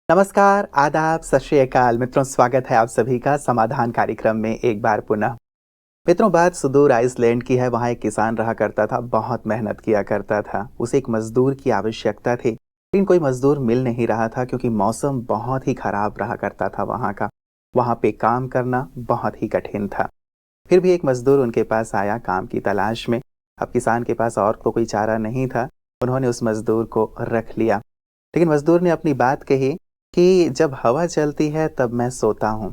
नमस्कार, आदाब, सत श्री अकाल मित्रों, स्वागत है आप सभी का समाधान कार्यक्रम में एक बार पुनः। मित्रों, बात सुदूर आइसलैंड की है। वहाँ एक किसान रहा करता था, बहुत मेहनत किया करता था। उसे एक मजदूर की आवश्यकता थी, लेकिन कोई मजदूर मिल नहीं रहा था क्योंकि मौसम बहुत ही खराब रहा करता था वहाँ का। वहाँ पे काम करना बहुत ही कठिन था। फिर भी एक मजदूर उनके पास आया काम की तलाश में। अब किसान के पास और तो कोई चारा नहीं था, उन्होंने उस मजदूर को रख लिया। लेकिन मजदूर ने अपनी बात कही कि जब हवा चलती है तब मैं सोता हूँ।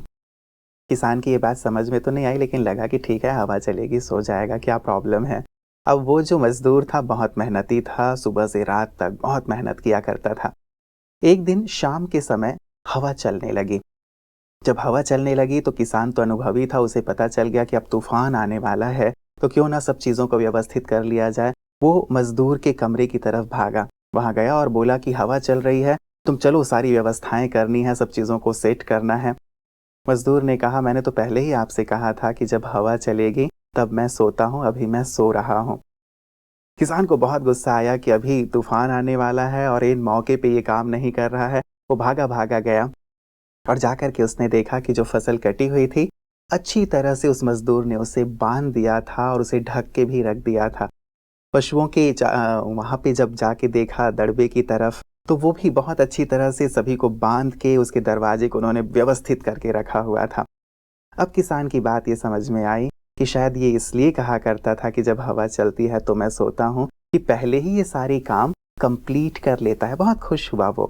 किसान की ये बात समझ में तो नहीं आई, लेकिन लगा कि ठीक है, हवा चलेगी, सो जाएगा, क्या प्रॉब्लम है। अब वो जो मजदूर था बहुत मेहनती था, सुबह से रात तक बहुत मेहनत किया करता था। एक दिन शाम के समय हवा चलने लगी। जब हवा चलने लगी तो किसान तो अनुभवी था, उसे पता चल गया कि अब तूफान आने वाला है, तो क्यों ना सब चीज़ों को व्यवस्थित कर लिया जाए। वो मजदूर के कमरे की तरफ भागा, वहाँ गया और बोला कि हवा चल रही है, तुम चलो, सारी व्यवस्थाएं करनी है, सब चीज़ों को सेट करना है। मजदूर ने कहा, मैंने तो पहले ही आपसे कहा था कि जब हवा चलेगी तब मैं सोता हूँ, अभी मैं सो रहा हूँ। किसान को बहुत गुस्सा आया कि अभी तूफान आने वाला है और इन मौके पे ये काम नहीं कर रहा है। वो भागा भागा गया और जाकर के उसने देखा कि जो फसल कटी हुई थी, अच्छी तरह से उस मजदूर ने उसे बांध दिया था और उसे ढक के भी रख दिया था। पशुओं के वहाँ पे जब जाके देखा दड़बे की तरफ, तो वो भी बहुत अच्छी तरह से सभी को बांध के उसके दरवाजे को उन्होंने व्यवस्थित करके रखा हुआ था। अब किसान की बात ये समझ में आई कि शायद ये इसलिए कहा करता था कि जब हवा चलती है तो मैं सोता हूँ, कि पहले ही ये सारे काम कंप्लीट कर लेता है। बहुत खुश हुआ वो।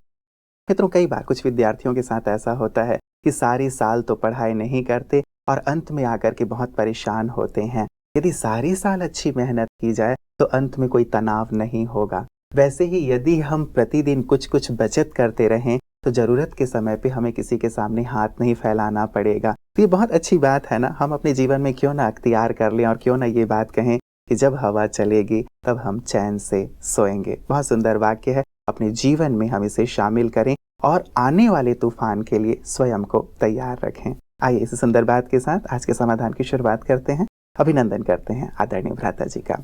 मित्रों, कई बार कुछ विद्यार्थियों के साथ ऐसा होता है कि सारी साल तो पढ़ाई नहीं करते और अंत में आकर के बहुत परेशान होते हैं। यदि सारी साल अच्छी मेहनत की जाए तो अंत में कोई तनाव नहीं होगा। वैसे ही यदि हम प्रतिदिन कुछ कुछ बचत करते रहें तो ज़रूरत के समय पे हमें किसी के सामने हाथ नहीं फैलाना पड़ेगा। तो ये बहुत अच्छी बात है ना। हम अपने जीवन में क्यों ना अख्तियार कर लें और क्यों ना ये बात कहें कि जब हवा चलेगी तब हम चैन से सोएंगे। बहुत सुंदर वाक्य है, अपने जीवन में हम इसे शामिल करें और आने वाले तूफान के लिए स्वयं को तैयार रखें। आइए इस सुंदर बात के साथ आज के समाधान की शुरुआत करते हैं। अभिनंदन करते हैं आदरणीय भ्राता जी का।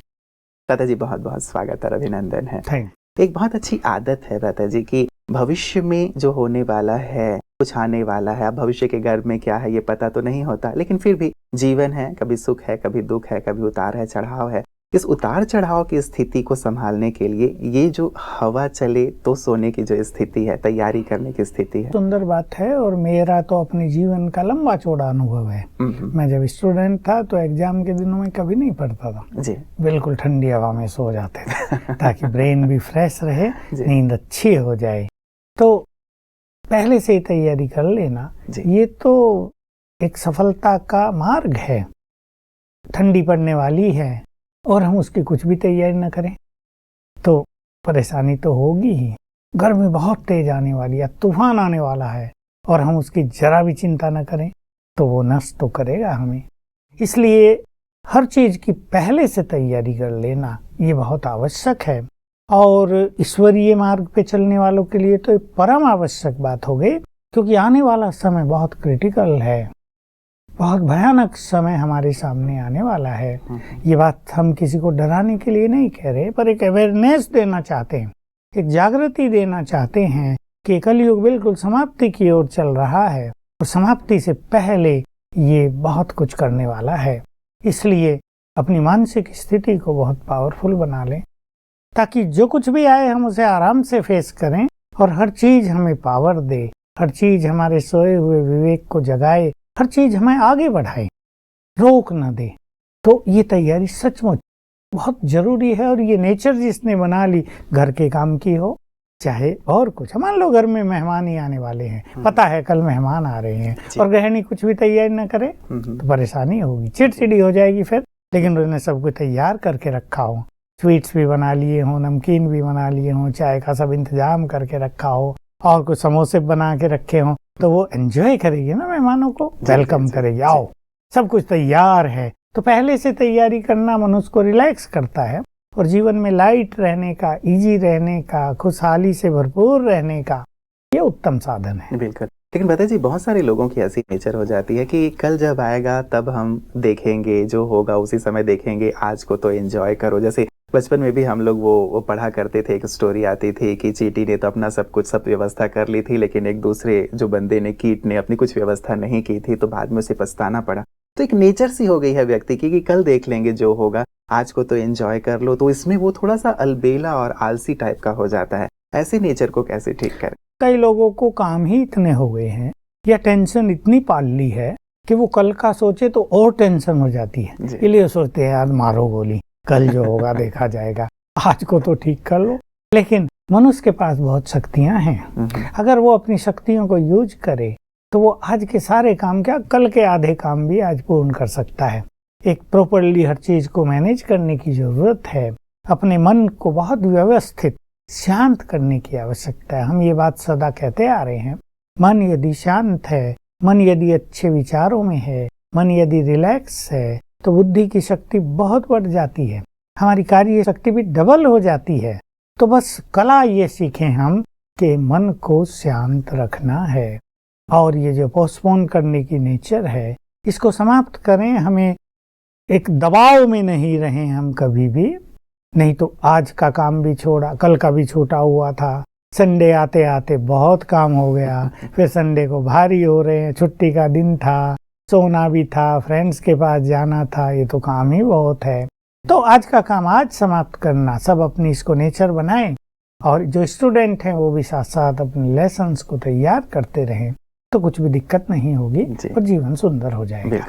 भ्राता जी, बहुत बहुत स्वागत और अभिनंदन है। एक बहुत अच्छी आदत है भ्राता जी की भविष्य में जो होने वाला है, कुछ आने वाला है। अब भविष्य के गर्भ में क्या है ये पता तो नहीं होता, लेकिन फिर भी जीवन है, कभी सुख है, कभी दुख है, कभी उतार है, चढ़ाव है। इस उतार चढ़ाव की स्थिति को संभालने के लिए ये जो हवा चले तो सोने की जो स्थिति है, तैयारी करने की स्थिति है, सुंदर बात है। और मेरा तो अपने जीवन का लंबा चौड़ा अनुभव है। मैं जब स्टूडेंट था तो एग्जाम के दिनों में कभी नहीं पढ़ता था जी। बिल्कुल ठंडी हवा में सो जाते थे ताकि ब्रेन भी फ्रेश रहे, नींद अच्छी हो जाए। तो पहले से ही तैयारी कर लेना, ये तो एक सफलता का मार्ग है। ठंडी पड़ने वाली है और हम उसकी कुछ भी तैयारी न करें तो परेशानी तो होगी ही। गर्मी बहुत तेज आने वाली है, तूफान आने वाला है और हम उसकी जरा भी चिंता न करें तो वो नष्ट तो करेगा हमें। इसलिए हर चीज की पहले से तैयारी कर लेना ये बहुत आवश्यक है। और ईश्वरीय मार्ग पे चलने वालों के लिए तो एक परम आवश्यक बात हो गई, क्योंकि आने वाला समय बहुत क्रिटिकल है, बहुत भयानक समय हमारे सामने आने वाला है। ये बात हम किसी को डराने के लिए नहीं कह रहे, पर एक अवेयरनेस देना चाहते हैं, एक जागृति देना चाहते हैं कि कलयुग बिल्कुल समाप्ति की ओर चल रहा है और समाप्ति से पहले ये बहुत कुछ करने वाला है। इसलिए अपनी मानसिक स्थिति को बहुत पावरफुल बना लें ताकि जो कुछ भी आए हम उसे आराम से फेस करें और हर चीज हमें पावर दे, हर चीज हमारे सोए हुए विवेक को जगाए, हर चीज हमें आगे बढ़ाए, रोक न दे। तो ये तैयारी सचमुच बहुत जरूरी है। और ये नेचर जिसने बना ली, घर के काम की हो चाहे और कुछ, मान लो घर में मेहमान ही आने वाले हैं, पता है कल मेहमान आ रहे हैं और गृहिणी कुछ भी तैयारी न करे तो परेशानी होगी, चिड़चिड़ी हो जाएगी फिर। लेकिन उन्होंने सब कुछ तैयार करके रखा हो, स्वीट्स भी बना लिए हो, नमकीन भी बना लिए हो, चाय का सब इंतजाम करके रखा हो और कुछ समोसे बना के रखे हो, तो वो एंजॉय करेगी ना, मेहमानों को वेलकम करेगी, आओ, सब कुछ तैयार है। तो पहले से तैयारी करना मनुष्य को रिलैक्स करता है और जीवन में लाइट रहने का, इजी रहने का, खुशहाली से भरपूर रहने का ये उत्तम साधन है। बिल्कुल। लेकिन बता जी, बहुत सारे लोगों की ऐसी नेचर हो जाती है कि कल जब आएगा तब हम देखेंगे, जो होगा उसी समय देखेंगे, आज को तो एंजॉय करो। जैसे बचपन में भी हम लोग वो पढ़ा करते थे, एक स्टोरी आती थी कि चींटी ने तो अपना सब व्यवस्था कर ली थी, लेकिन एक दूसरे जो बंदे ने, कीट ने अपनी कुछ व्यवस्था नहीं की थी, तो बाद में उसे पछताना पड़ा। तो एक नेचर सी हो गई है व्यक्ति की कि कल देख लेंगे जो होगा, आज को तो एंजॉय कर लो, तो इसमें वो थोड़ा सा अलबेला और आलसी टाइप का हो जाता है। ऐसे नेचर को कैसे ठीक करें? कई लोगों को काम ही इतने हो गए हैं या टेंशन इतनी पाल ली है कि वो कल का सोचे तो और टेंशन हो जाती है, इसलिए सोचते हैं यार मारो गोली, कल जो होगा देखा जाएगा, आज को तो ठीक कर लो। लेकिन मनुष्य के पास बहुत शक्तियां हैं, अगर वो अपनी शक्तियों को यूज करे तो वो आज के सारे काम क्या, कल के आधे काम भी आज पूर्ण कर सकता है। एक प्रॉपरली हर चीज को मैनेज करने की जरूरत है, अपने मन को बहुत व्यवस्थित शांत करने की आवश्यकता है। हम ये बात सदा कहते आ रहे हैं, मन यदि शांत है, मन यदि अच्छे विचारों में है, मन यदि रिलैक्स है, तो बुद्धि की शक्ति बहुत बढ़ जाती है, हमारी कार्य शक्ति भी डबल हो जाती है। तो बस कला ये सीखें हम कि मन को शांत रखना है, और ये जो पोस्टपोन करने की नेचर है इसको समाप्त करें। हमें एक दबाव में नहीं रहें हम कभी भी, नहीं तो आज का काम भी छोड़ा, कल का भी छूटा हुआ था, संडे आते आते बहुत काम हो गया, फिर संडे को भारी हो रहे हैं, छुट्टी का दिन था, सोना भी था, फ्रेंड्स के पास जाना था, ये तो काम ही बहुत है। तो आज का काम आज समाप्त करना, सब अपनी इसको नेचर बनाएं, और जो स्टूडेंट हैं वो भी साथ साथ अपने लेसन्स को तैयार करते रहें, तो कुछ भी दिक्कत नहीं होगी और जीवन सुंदर हो जाएगा।